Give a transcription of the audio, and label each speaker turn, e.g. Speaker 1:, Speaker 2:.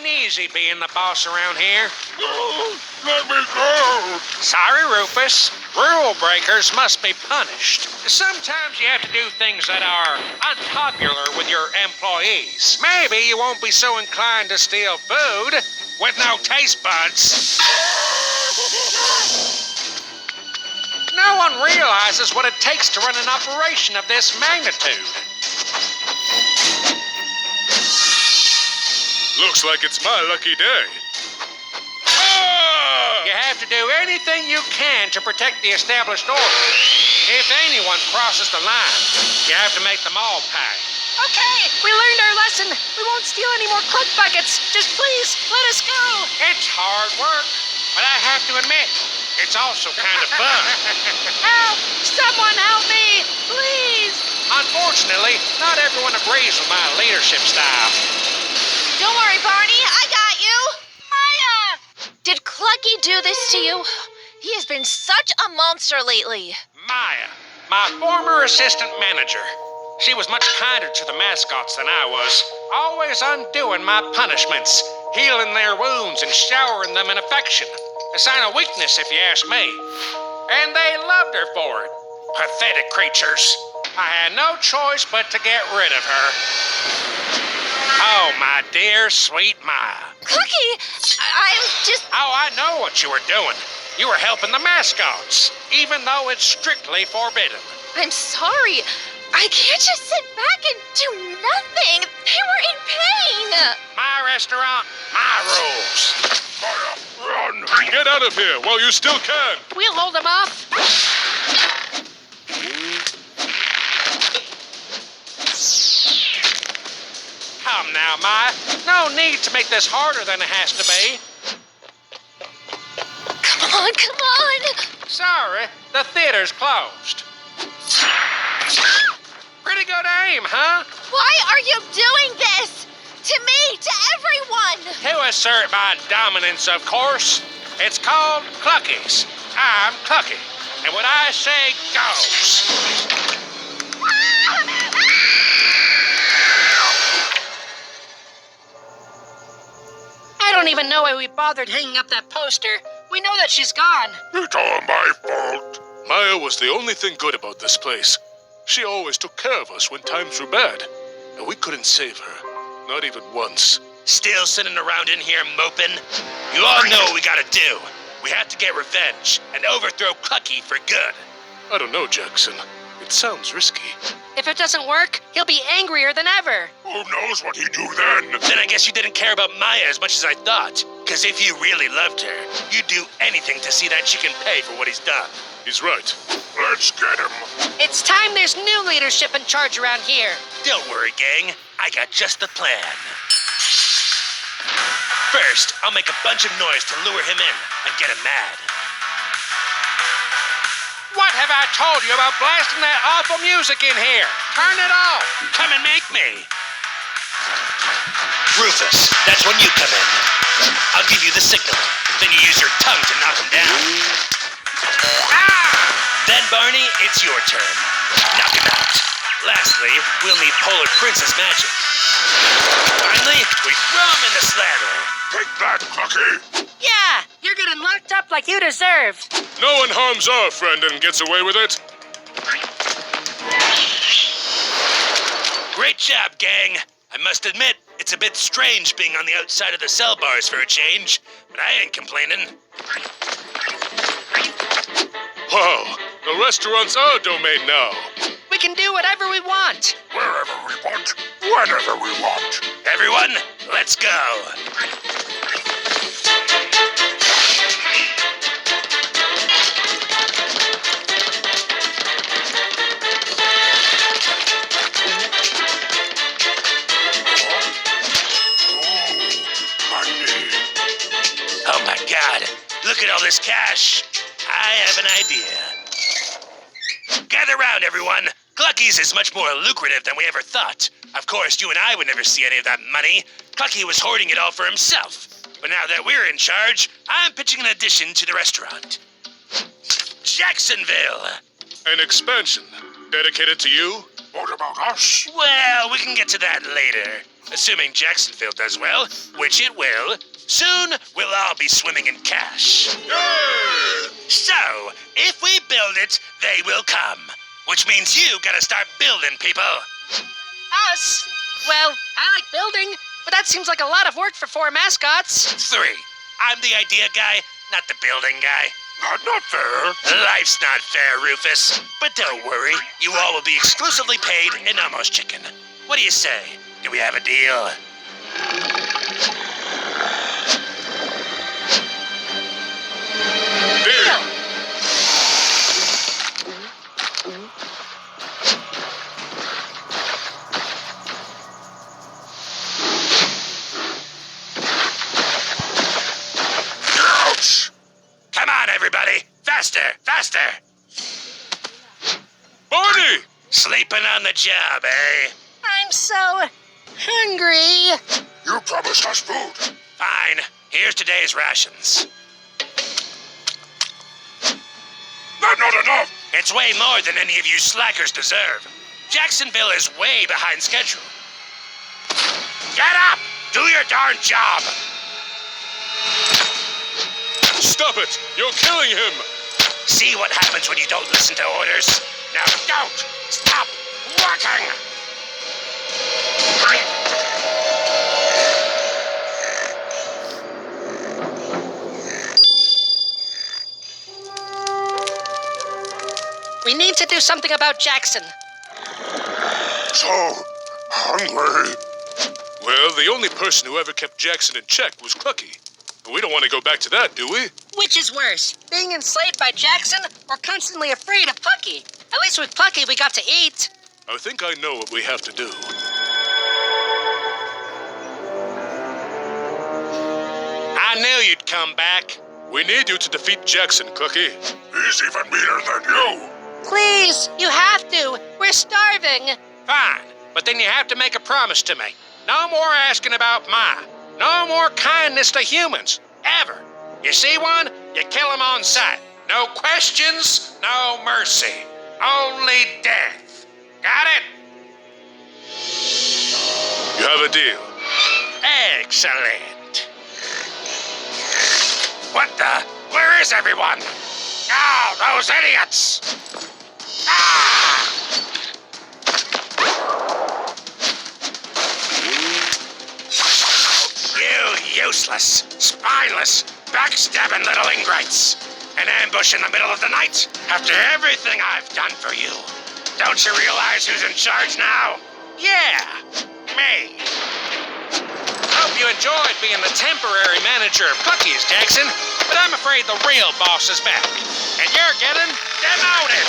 Speaker 1: ain't easy being the boss around here.
Speaker 2: Let me go!
Speaker 1: Sorry, Rufus. Rule breakers must be punished. Sometimes you have to do things that are unpopular with your employees. Maybe you won't be so inclined to steal food with no taste buds. No one realizes what it takes to run an operation of this magnitude.
Speaker 2: Looks like it's my lucky day.
Speaker 1: You have to do anything you can to protect the established order. If anyone crosses the line, you have to make them all pay.
Speaker 3: Okay, we learned our lesson. We won't steal any more Coke buckets. Just please, let us go.
Speaker 1: It's hard work, but I have to admit, it's also kind of fun.
Speaker 3: Help! Someone help me, please.
Speaker 1: Unfortunately, not everyone agrees with my leadership style.
Speaker 4: Don't worry, Barney. I got you. Maya! Did Clucky do this to you? He has been such a monster lately.
Speaker 1: Maya, my former assistant manager. She was much kinder to the mascots than I was, always undoing my punishments, healing their wounds and showering them in affection. A sign of weakness, if you ask me. And they loved her for it. Pathetic creatures. I had no choice but to get rid of her. Oh, my dear, sweet Maya.
Speaker 4: Clucky, I was just...
Speaker 1: Oh, I know what you were doing. You were helping the mascots, even though it's strictly forbidden.
Speaker 4: I'm sorry. I can't just sit back and do nothing. They were in pain.
Speaker 1: My restaurant, my rules.
Speaker 2: Run! Get out of here while you still can!
Speaker 3: We'll hold them off.
Speaker 1: Come now, Maya. No need to make this harder than it has to be.
Speaker 4: Come on, come on.
Speaker 1: Sorry, the theater's closed. Pretty good aim, huh?
Speaker 4: Why are you doing this? To me, to everyone.
Speaker 1: To assert my dominance, of course. It's called Cluckies. I'm Clucky, and what I say goes.
Speaker 3: I don't even know why we bothered hanging up that poster. We know that she's gone.
Speaker 2: It's all my fault. Maya was the only thing good about this place. She always took care of us when times were bad, and we couldn't save her, not even once.
Speaker 5: Still sitting around in here moping? You all know what we gotta do. We have to get revenge and overthrow Clucky for good.
Speaker 2: I don't know, Jackson. It sounds risky.
Speaker 3: If it doesn't work, he'll be angrier than ever.
Speaker 2: Who knows what he'd do then?
Speaker 5: Then I guess you didn't care about Maya as much as I thought. Because if you really loved her, you'd do anything to see that she can pay for what he's done.
Speaker 2: He's right. Let's get him.
Speaker 3: It's time there's new leadership in charge around here.
Speaker 5: Don't worry, gang. I got just the plan. First, I'll make a bunch of noise to lure him in and get him mad.
Speaker 1: What have I told you about blasting that awful music in here? Turn it off.
Speaker 5: Come and make me. Rufus, that's when you come in. I'll give you the signal. Then you use your tongue to knock him down. Then, Barney, it's your turn. Knock him out. Lastly, we'll need Polar Princess magic. Finally, we throw him in the slather.
Speaker 2: Take that, Clucky.
Speaker 3: Yeah, you're getting locked up like you deserve.
Speaker 2: No one harms our friend and gets away with it.
Speaker 5: Great job, gang. I must admit, it's a bit strange being on the outside of the cell bars for a change, but I ain't complaining.
Speaker 2: Wow, the restaurant's our domain now.
Speaker 3: We can do whatever we want.
Speaker 2: Wherever we want, whenever we want.
Speaker 5: Everyone, let's go. Oh my God, look at all this cash. I have an idea. Gather round, everyone. Clucky's is much more lucrative than we ever thought. Of course, you and I would never see any of that money. Clucky was hoarding it all for himself. But now that we're in charge, I'm pitching an addition to the restaurant. Jacksonville.
Speaker 2: An expansion dedicated to you?
Speaker 6: What
Speaker 2: about us?
Speaker 5: Well, we can get to that later. Assuming Jacksonville does well, which it will, soon we'll all be swimming in cash.
Speaker 2: Yay!
Speaker 5: So, if we build it, they will come. Which means you gotta start building, people.
Speaker 3: Us? Well, I like building, but that seems like a lot of work for 4 mascots.
Speaker 5: 3. I'm the idea guy, not the building guy.
Speaker 2: Not fair.
Speaker 5: Life's not fair, Rufus. But don't worry, you all will be exclusively paid in almost chicken. What do you say? Do we have a deal?
Speaker 2: Deal. Ouch!
Speaker 5: Come on, everybody! Faster! Faster!
Speaker 2: Barney!
Speaker 5: Sleeping on the job, eh?
Speaker 3: I'm so hungry.
Speaker 2: You promised us food.
Speaker 5: Fine. Here's today's rations.
Speaker 2: That's not enough.
Speaker 5: It's way more than any of you slackers deserve. Jacksonville is way behind schedule. Get up! Do your darn job!
Speaker 2: Stop it! You're killing him!
Speaker 5: See what happens when you don't listen to orders? Now don't stop working!
Speaker 3: We need to do something about Jackson.
Speaker 2: So hungry. Well, the only person who ever kept Jackson in check was Clucky. But we don't want to go back to that, do we?
Speaker 3: Which is worse, being enslaved by Jackson or constantly afraid of Plucky? At least with Plucky, we got to eat.
Speaker 2: I think I know what we have to do.
Speaker 1: I knew you'd come back.
Speaker 2: We need you to defeat Jackson, Clucky. He's even meaner than you.
Speaker 3: Please, you have to. We're starving.
Speaker 1: Fine, but then you have to make a promise to me. No more asking about Ma. No more kindness to humans. Ever. You see one, you kill him on sight. No questions, no mercy. Only death. Got it?
Speaker 2: You have a deal.
Speaker 1: Excellent. What the? Where is everyone? Oh, those idiots! Ah! You useless, spineless, backstabbing little ingrates. An ambush in the middle of the night after everything I've done for you. Don't you realize who's in charge now? Yeah, me. Hope you enjoyed being the temporary manager of cookies, Jackson, but I'm afraid the real boss is back, and you're getting demoted.